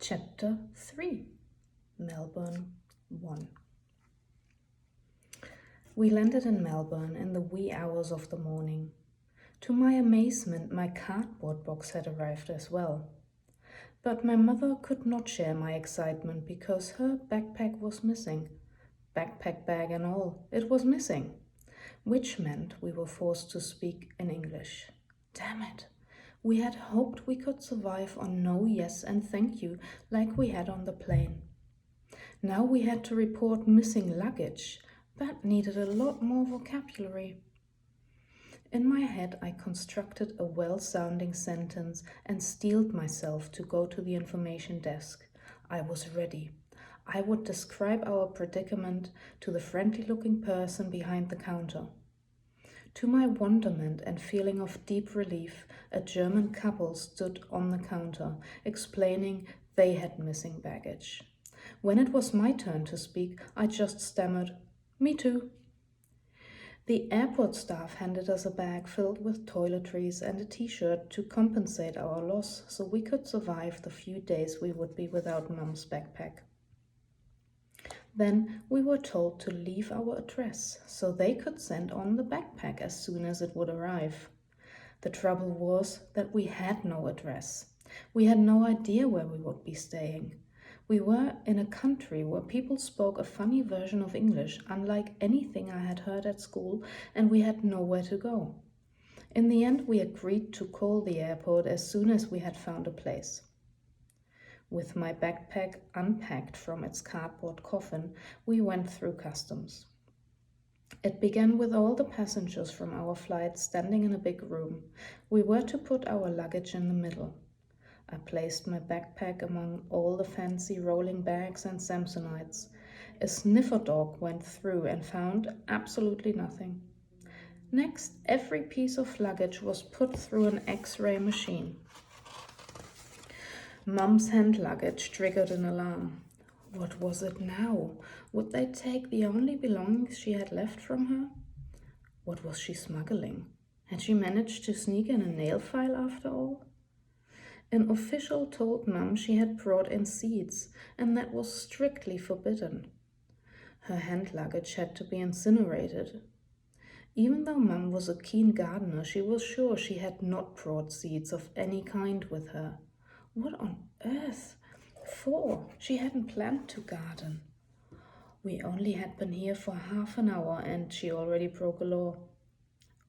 Chapter 3 Melbourne 1. We landed in Melbourne in the wee hours of the morning. To my amazement, my cardboard box had arrived as well. But my mother could not share my excitement because her backpack was missing. Backpack bag and all, it was missing. Which meant we were forced to speak in English. Damn it! We had hoped we could survive on no, yes, and thank you like we had on the plane. Now we had to report missing luggage. That needed a lot more vocabulary. In my head, I constructed a well-sounding sentence and steeled myself to go to the information desk. I was ready. I would describe our predicament to the friendly-looking person behind the counter. To my wonderment and feeling of deep relief, a German couple stood on the counter, explaining they had missing baggage. When it was my turn to speak, I just stammered, "Me too." The airport staff handed us a bag filled with toiletries and a t-shirt to compensate our loss so we could survive the few days we would be without Mum's backpack. Then we were told to leave our address so they could send on the backpack as soon as it would arrive. The trouble was that we had no address. We had no idea where we would be staying. We were in a country where people spoke a funny version of English, unlike anything I had heard at school, and we had nowhere to go. In the end, we agreed to call the airport as soon as we had found a place. With my backpack unpacked from its cardboard coffin, we went through customs. It began with all the passengers from our flight standing in a big room. We were to put our luggage in the middle. I placed my backpack among all the fancy rolling bags and Samsonites. A sniffer dog went through and found absolutely nothing. Next, every piece of luggage was put through an X-ray machine. Mum's hand luggage triggered an alarm. What was it now? Would they take the only belongings she had left from her? What was she smuggling? Had she managed to sneak in a nail file after all? An official told Mum she had brought in seeds, and that was strictly forbidden. Her hand luggage had to be incinerated. Even though Mum was a keen gardener, she was sure she had not brought seeds of any kind with her. What on earth for? She hadn't planned to garden. We only had been here for half an hour and she already broke a law.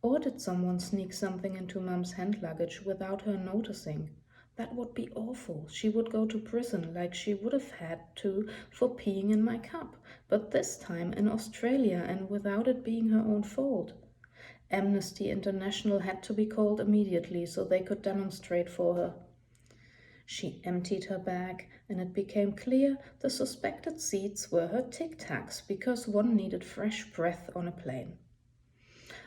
Or did someone sneak something into Mum's hand luggage without her noticing? That would be awful. She would go to prison like she would have had to for peeing in my cup, but this time in Australia and without it being her own fault. Amnesty International had to be called immediately so they could demonstrate for her. She emptied her bag, and it became clear the suspected seeds were her Tic Tacs because one needed fresh breath on a plane.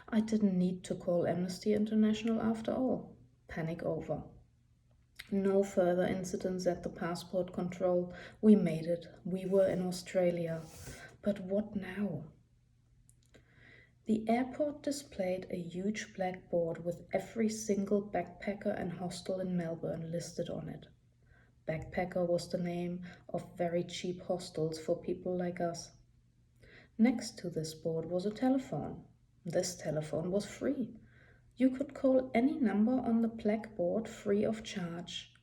I didn't need to call Amnesty International after all. Panic over. No further incidents at the passport control. We made it. We were in Australia. But what now? The airport displayed a huge black board with every single backpacker and hostel in Melbourne listed on it. Backpacker was the name of very cheap hostels for people like us. Next to this board was a telephone. This telephone was free. You could call any number on the black board free of charge.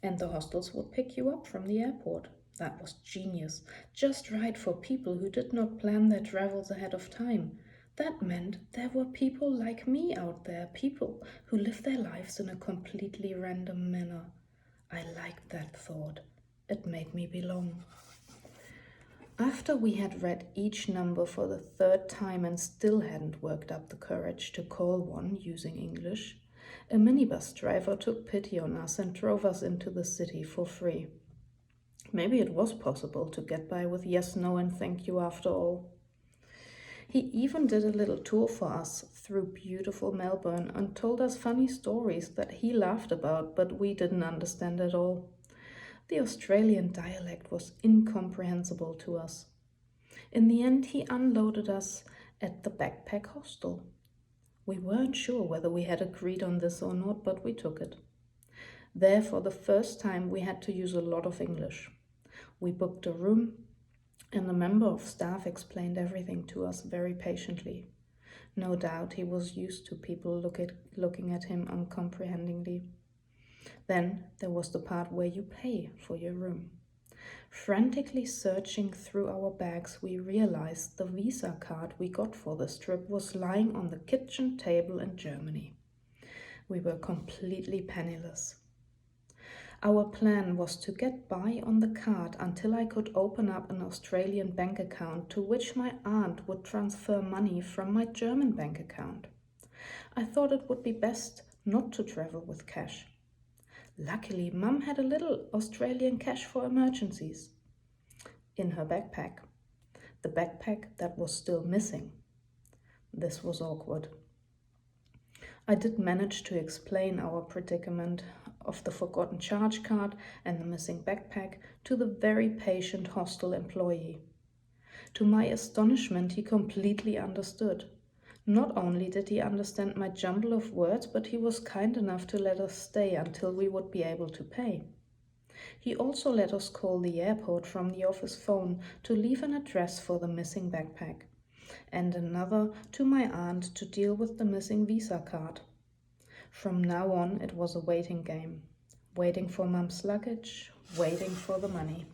And the hostels would pick you up from the airport. That was genius, just right for people who did not plan their travels ahead of time. That meant there were people like me out there, people who live their lives in a completely random manner. I liked that thought. It made me belong. After we had read each number for the third time and still hadn't worked up the courage to call one using English, a minibus driver took pity on us and drove us into the city for free. Maybe it was possible to get by with yes, no, and thank you after all. He even did a little tour for us through beautiful Melbourne and told us funny stories that he laughed about, but we didn't understand at all. The Australian dialect was incomprehensible to us. In the end, he unloaded us at the backpack hostel. We weren't sure whether we had agreed on this or not, but we took it. There, for the first time, we had to use a lot of English. We booked a room, and the member of staff explained everything to us very patiently. No doubt he was used to people looking at him uncomprehendingly. Then there was the part where you pay for your room. Frantically searching through our bags, we realized the Visa card we got for this trip was lying on the kitchen table in Germany. We were completely penniless. Our plan was to get by on the card until I could open up an Australian bank account to which my aunt would transfer money from my German bank account. I thought it would be best not to travel with cash. Luckily, Mum had a little Australian cash for emergencies in her backpack, the backpack that was still missing. This was awkward. I did manage to explain our predicament of the forgotten charge card and the missing backpack to the very patient hostel employee. To my astonishment, he completely understood. Not only did he understand my jumble of words, but he was kind enough to let us stay until we would be able to pay. He also let us call the airport from the office phone to leave an address for the missing backpack, and another to my aunt to deal with the missing Visa card. From now on, it was a waiting game. Waiting for Mum's luggage, waiting for the money.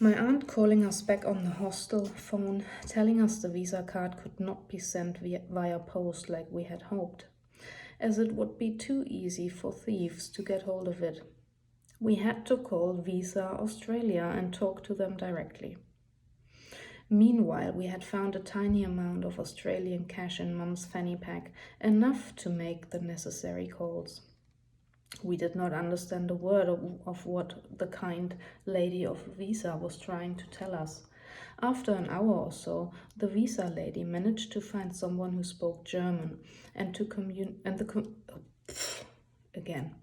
My aunt calling us back on the hostel phone, telling us the Visa card could not be sent via post like we had hoped, as it would be too easy for thieves to get hold of it. We had to call Visa Australia and talk to them directly. Meanwhile, we had found a tiny amount of Australian cash in Mum's fanny pack, enough to make the necessary calls. We did not understand a word of what the kind lady of Visa was trying to tell us. After an hour or so, the Visa lady managed to find someone who spoke German and to again.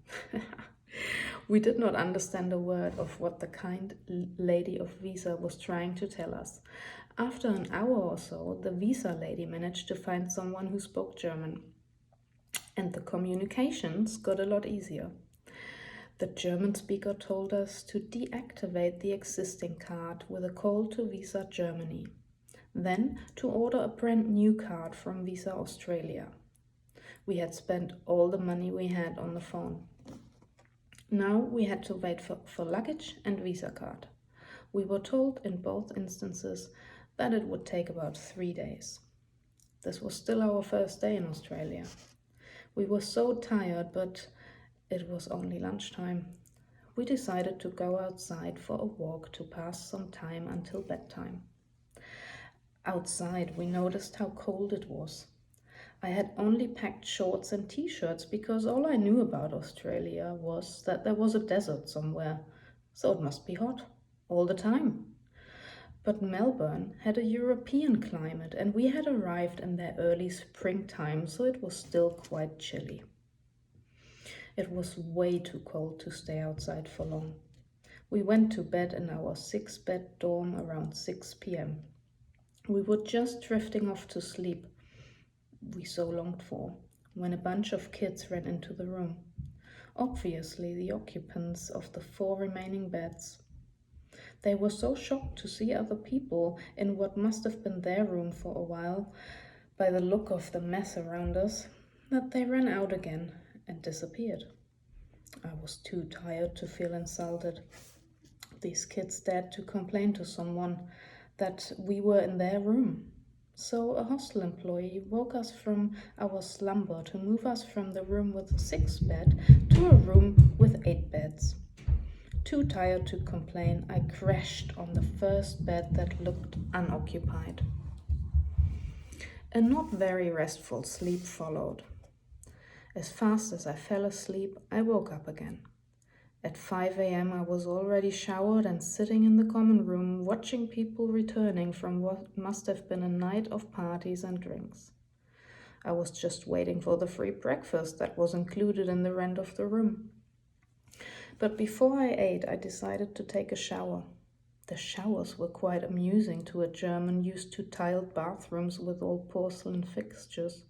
We did not understand a word of what the kind lady of Visa was trying to tell us. After an hour or so, the Visa lady managed to find someone who spoke German, and the communications got a lot easier. The German speaker told us to deactivate the existing card with a call to Visa Germany, then to order a brand new card from Visa Australia. We had spent all the money we had on the phone. Now we had to wait for luggage and Visa card. We were told in both instances that it would take about 3 days. This was still our first day in Australia. We were so tired, but it was only lunchtime. We decided to go outside for a walk to pass some time until bedtime. Outside, we noticed how cold it was. I had only packed shorts and t-shirts because all I knew about Australia was that there was a desert somewhere, so it must be hot all the time. But Melbourne had a European climate and we had arrived in their early springtime, so it was still quite chilly. It was way too cold to stay outside for long. We went to bed in our 6-bed dorm around 6 p.m. We were just drifting off to sleep we so longed for, when a bunch of kids ran into the room. Obviously the occupants of the 4 remaining beds. They were so shocked to see other people in what must have been their room for a while, by the look of the mess around us, that they ran out again and disappeared. I was too tired to feel insulted. These kids dared to complain to someone that we were in their room. So a hostel employee woke us from our slumber to move us from the room with a 6 bed to a room with 8 beds. Too tired to complain, I crashed on the first bed that looked unoccupied. A not very restful sleep followed. As fast as I fell asleep, I woke up again. At 5 a.m. I was already showered and sitting in the common room watching people returning from what must have been a night of parties and drinks. I was just waiting for the free breakfast that was included in the rent of the room. But before I ate, I decided to take a shower. The showers were quite amusing to a German used to tiled bathrooms with all porcelain fixtures.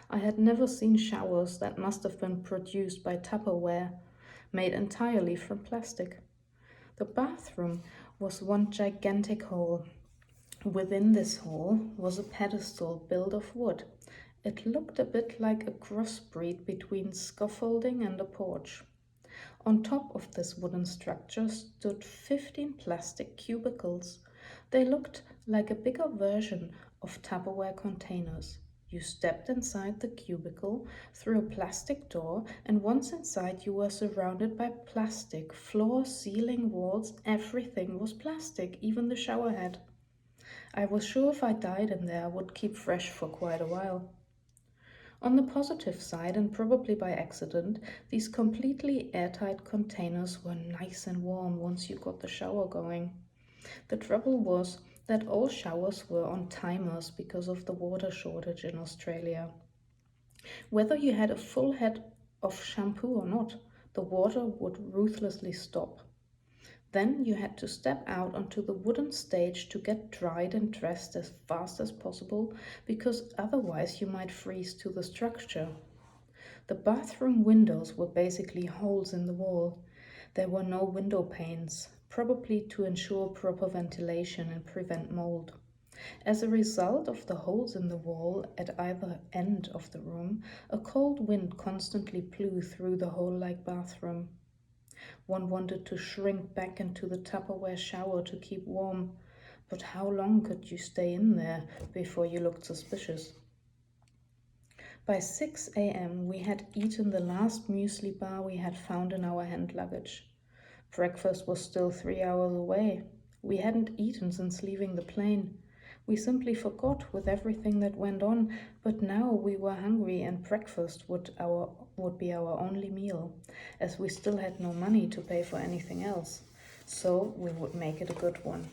I had never seen showers that must have been produced by Tupperware, made entirely from plastic. The bathroom was one gigantic hall. Within this hall was a pedestal built of wood. It looked a bit like a crossbreed between scaffolding and a porch. On top of this wooden structure stood 15 plastic cubicles. They looked like a bigger version of Tupperware containers. You stepped inside the cubicle through a plastic door, and once inside, you were surrounded by plastic. Floor, ceiling, walls, everything was plastic, even the shower head. I was sure if I died in there, I would keep fresh for quite a while. On the positive side, and probably by accident, these completely airtight containers were nice and warm once you got the shower going. The trouble was that all showers were on timers because of the water shortage in Australia. Whether you had a full head of shampoo or not, the water would ruthlessly stop. Then you had to step out onto the wooden stage to get dried and dressed as fast as possible, because otherwise you might freeze to the structure. The bathroom windows were basically holes in the wall. There were no window panes, probably to ensure proper ventilation and prevent mold. As a result of the holes in the wall at either end of the room, a cold wind constantly blew through the hole-like bathroom. One wanted to shrink back into the Tupperware shower to keep warm, but how long could you stay in there before you looked suspicious? By 6 a.m. we had eaten the last muesli bar we had found in our hand luggage. Breakfast was still 3 hours away. We hadn't eaten since leaving the plane. We simply forgot with everything that went on, but now we were hungry and breakfast would be our only meal, as we still had no money to pay for anything else. So we would make it a good one.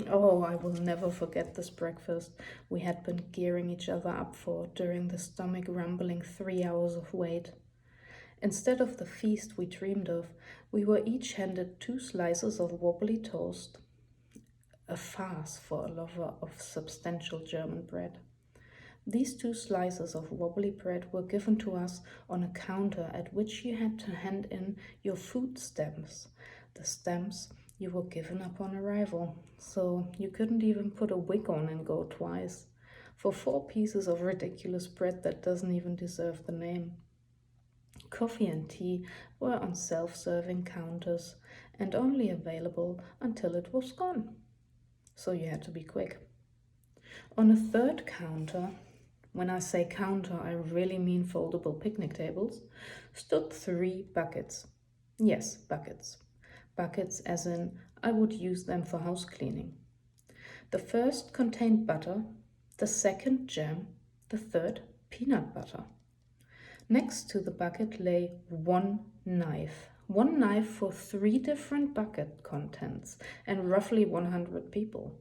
Oh, I will never forget this breakfast we had been gearing each other up for during the stomach rumbling 3 hours of wait. Instead of the feast we dreamed of, we were each handed 2 slices of wobbly toast, a farce for a lover of substantial German bread. These 2 slices of wobbly bread were given to us on a counter at which you had to hand in your food stamps, the stamps you were given upon arrival, so you couldn't even put a wig on and go twice, for 4 pieces of ridiculous bread that doesn't even deserve the name. Coffee and tea were on self-serving counters and only available until it was gone, so you had to be quick. On a third counter, when I say counter, I really mean foldable picnic tables, stood 3 buckets. Yes, buckets. Buckets as in I would use them for house cleaning. The first contained butter, the second jam, the third peanut butter. Next to the bucket lay 1 knife. 1 knife for 3 different bucket contents and roughly 100 people.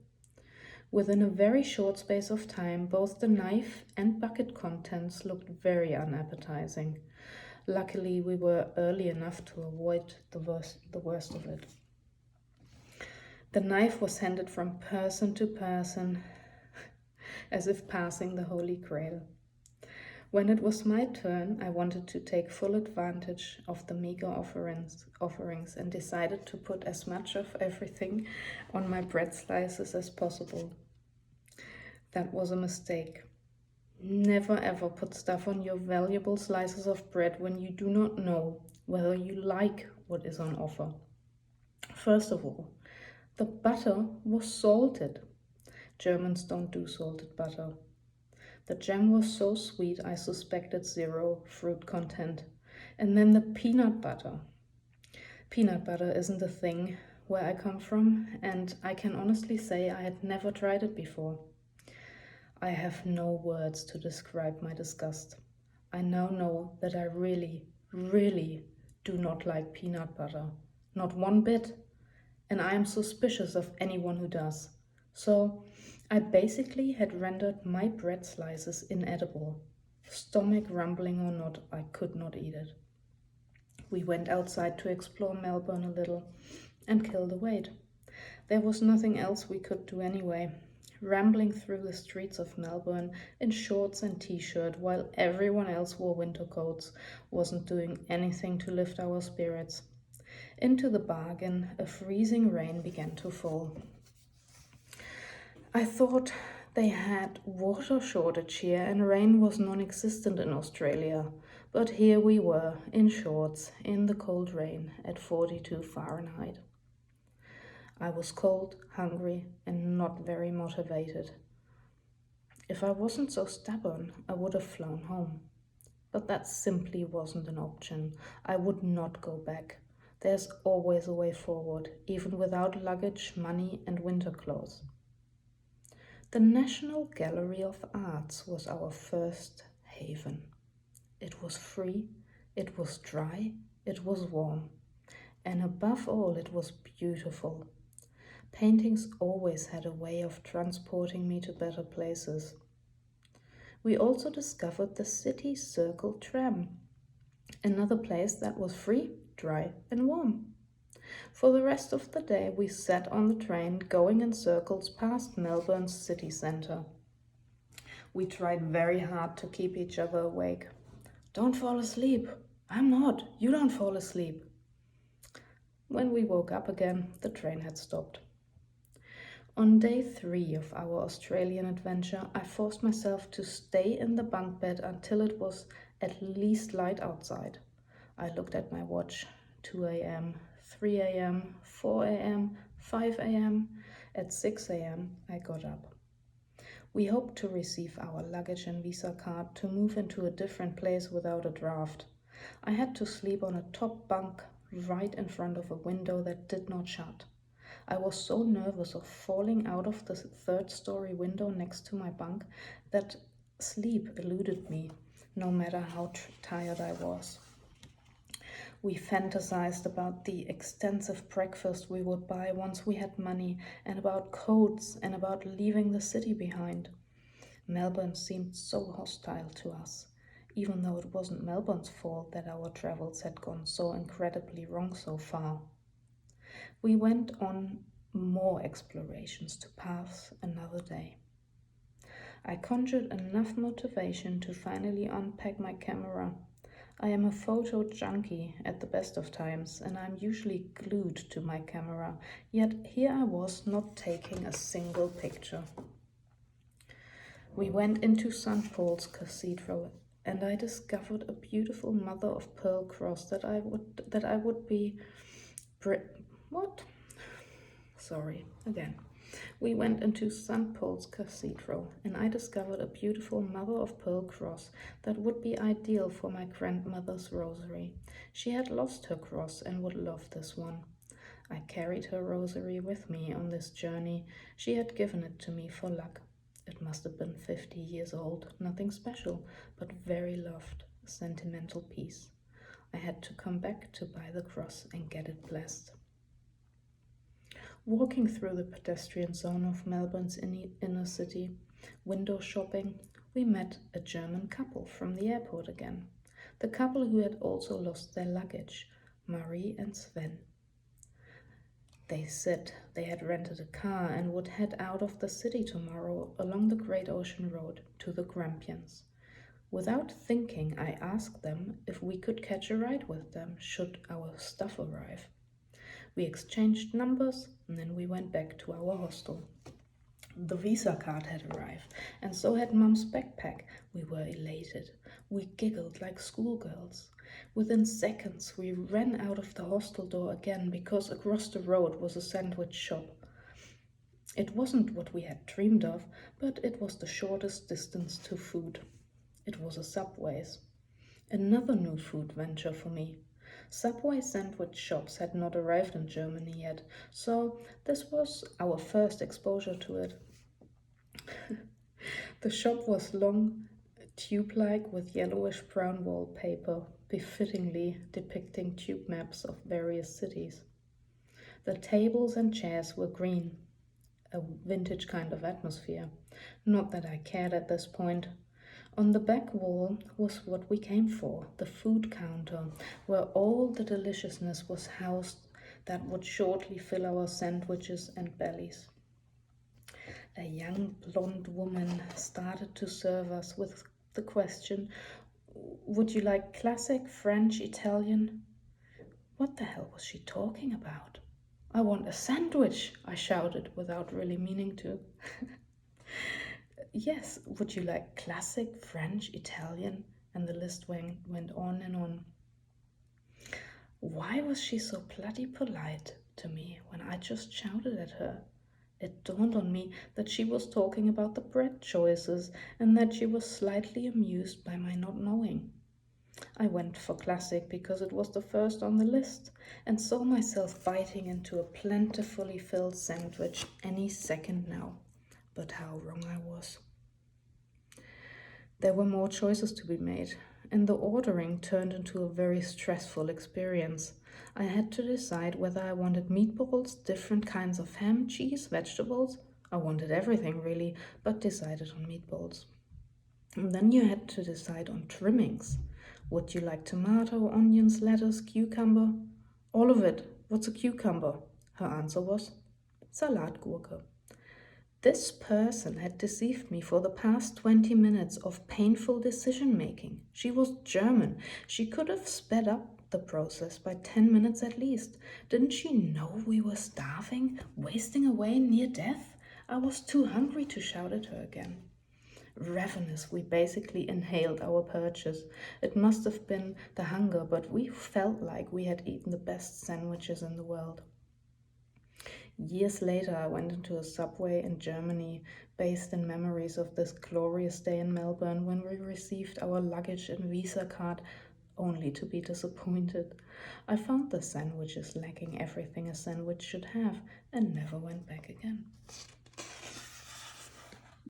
Within a very short space of time, both the knife and bucket contents looked very unappetizing. Luckily, we were early enough to avoid the worst of it. The knife was handed from person to person, as if passing the Holy Grail. When it was my turn, I wanted to take full advantage of the meager offerings and decided to put as much of everything on my bread slices as possible. That was a mistake. Never ever put stuff on your valuable slices of bread when you do not know whether you like what is on offer. First of all, the butter was salted. Germans don't do salted butter. The jam was so sweet I suspected 0 fruit content. And then the peanut butter. Peanut butter isn't a thing where I come from, and I can honestly say I had never tried it before. I have no words to describe my disgust. I now know that I really, really do not like peanut butter. Not one bit. And I am suspicious of anyone who does. So I basically had rendered my bread slices inedible. Stomach rumbling or not, I could not eat it. We went outside to explore Melbourne a little and kill the wait. There was nothing else we could do anyway. Rambling through the streets of Melbourne in shorts and t-shirt while everyone else wore winter coats wasn't doing anything to lift our spirits. Into the bargain, a freezing rain began to fall. I thought they had water shortage here and rain was non-existent in Australia. But here we were, in shorts, in the cold rain at 42 Fahrenheit. I was cold, hungry, and not very motivated. If I wasn't so stubborn, I would have flown home. But that simply wasn't an option. I would not go back. There's always a way forward, even without luggage, money, and winter clothes. The National Gallery of Arts was our first haven. It was free, it was dry, it was warm, and above all, it was beautiful. Paintings always had a way of transporting me to better places. We also discovered the City Circle tram, another place that was free, dry, and warm. For the rest of the day, we sat on the train going in circles past Melbourne's city centre. We tried very hard to keep each other awake. Don't fall asleep. I'm not. You don't fall asleep. When we woke up again, the train had stopped. On day 3 of our Australian adventure, I forced myself to stay in the bunk bed until it was at least light outside. I looked at my watch. 2 a.m., 3 a.m., 4 a.m., 5 a.m. At 6 a.m., I got up. We hoped to receive our luggage and visa card to move into a different place without a draft. I had to sleep on a top bunk right in front of a window that did not shut. I was so nervous of falling out of the 3rd-story window next to my bunk that sleep eluded me, no matter how tired I was. We fantasized about the extensive breakfast we would buy once we had money, and about coats, and about leaving the city behind. Melbourne seemed so hostile to us, even though it wasn't Melbourne's fault that our travels had gone so incredibly wrong so far. We went on more explorations to pass another day. I conjured enough motivation to finally unpack my camera. I am a photo junkie at the best of times, and I'm usually glued to my camera, yet here I was not taking a single picture. We went into St. Paul's Cathedral, and I discovered a beautiful mother of pearl cross that I would be We went into St. Paul's Cathedral, and I discovered a beautiful mother of pearl cross that would be ideal for my grandmother's rosary. She had lost her cross and would love this one. I carried her rosary with me on this journey. She had given it to me for luck. It must have been 50 years old, nothing special, but very loved, a sentimental piece. I had to come back to buy the cross and get it blessed. Walking through the pedestrian zone of Melbourne's inner city, window shopping, we met a German couple from the airport again. The couple who had also lost their luggage, Marie and Sven. They said they had rented a car and would head out of the city tomorrow along the Great Ocean Road to the Grampians. Without thinking, I asked them if we could catch a ride with them should our stuff arrive. We exchanged numbers, and then we went back to our hostel. The visa card had arrived, and so had Mum's backpack. We were elated. We giggled like schoolgirls. Within seconds, we ran out of the hostel door again because across the road was a sandwich shop. It wasn't what we had dreamed of, but it was the shortest distance to food. It was a Subway's. Another new food venture for me. Subway sandwich shops had not arrived in Germany yet, so this was our first exposure to it. The shop was long, tube-like with yellowish-brown wallpaper, befittingly depicting tube maps of various cities. The tables and chairs were green, a vintage kind of atmosphere. Not that I cared at this point. On the back wall was what we came for, the food counter, where all the deliciousness was housed. that would shortly fill our sandwiches and bellies. A young blonde woman started to serve us with the question, "Would you like classic, French, Italian?" What the hell was she talking about? "I want a sandwich," I shouted without really meaning to. "Yes, would you like classic, French, Italian?" And the list went on and on. Why was she so bloody polite to me when I just shouted at her? It dawned on me that she was talking about the bread choices and that she was slightly amused by my not knowing. I went for classic because it was the first on the list and saw myself biting into a plentifully filled sandwich any second now. But how wrong I was. There were more choices to be made, and the ordering turned into a very stressful experience. I had to decide whether I wanted meatballs, different kinds of ham, cheese, vegetables. I wanted everything really, but decided on meatballs. And then you had to decide on trimmings. Would you like tomato, onions, lettuce, cucumber? All of it. What's a cucumber? Her answer was Salatgurke. This person had deceived me for the past 20 minutes of painful decision making. She was German. She could have sped up the process by 10 minutes at least. Didn't she know we were starving, wasting away near death? I was too hungry to shout at her again. Ravenous, we basically inhaled our purchase. It must have been the hunger, but we felt like we had eaten the best sandwiches in the world. Years later, I went into a subway in Germany, based in memories of this glorious day in Melbourne when we received our luggage and visa card, only to be disappointed. I found the sandwiches lacking everything a sandwich should have and never went back again.